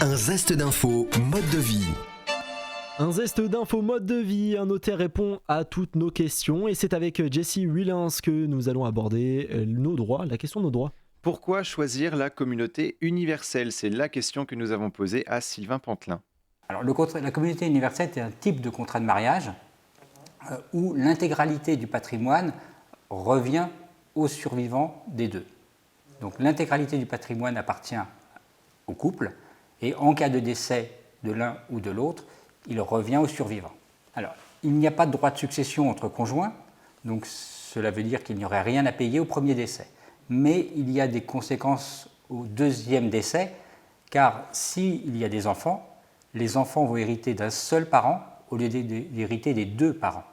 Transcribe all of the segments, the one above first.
Un zeste d'info, mode de vie. Un zeste d'info mode de vie, un notaire répond à toutes nos questions et c'est avec Jesse Willens que nous allons aborder nos droits, la question de nos droits. Pourquoi choisir la communauté universelle? C'est la question que nous avons posée à Sylvain Pantelin. Alors, la communauté universelle est un type de contrat de mariage où l'intégralité du patrimoine revient aux survivants des deux. Donc l'intégralité du patrimoine appartient au couple et en cas de décès de l'un ou de l'autre, il revient aux survivants. Alors, il n'y a pas de droit de succession entre conjoints, donc cela veut dire qu'il n'y aurait rien à payer au premier décès. Mais il y a des conséquences au deuxième décès, car s'il y a des enfants, les enfants vont hériter d'un seul parent au lieu d'hériter des deux parents.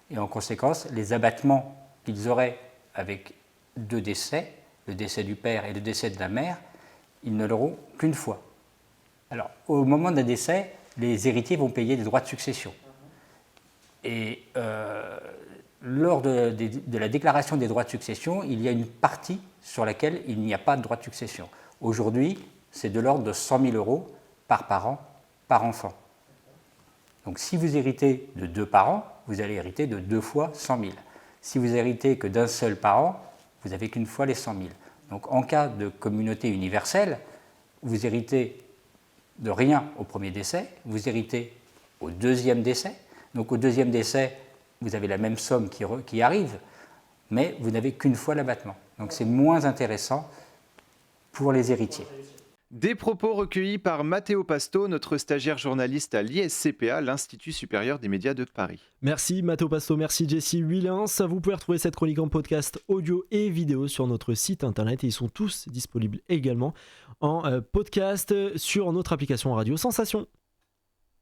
Et en conséquence, les abattements qu'ils auraient avec deux décès, le décès du père et le décès de la mère, ils ne l'auront qu'une fois. Alors, au moment d'un décès, les héritiers vont payer des droits de succession. Et lors de la déclaration des droits de succession, il y a une partie sur laquelle il n'y a pas de droit de succession. Aujourd'hui, c'est de l'ordre de 100 000 euros par parent, par enfant. Donc si vous héritez de deux parents, vous allez hériter de 2 fois 100 000. Si vous héritez que d'un seul parent, vous n'avez qu'une fois les 100 000. Donc en cas de communauté universelle, vous héritez de rien au premier décès, vous héritez au deuxième décès. Donc au deuxième décès, vous avez la même somme qui arrive, mais vous n'avez qu'une fois l'abattement. Donc c'est moins intéressant pour les héritiers. Des propos recueillis par Matteo Pasto, notre stagiaire journaliste à l'ISCPA, l'Institut supérieur des médias de Paris. Merci Matteo Pasto, merci Jesse Willens. Vous pouvez retrouver cette chronique en podcast audio et vidéo sur notre site internet et ils sont tous disponibles également en podcast sur notre application Radio Sensation.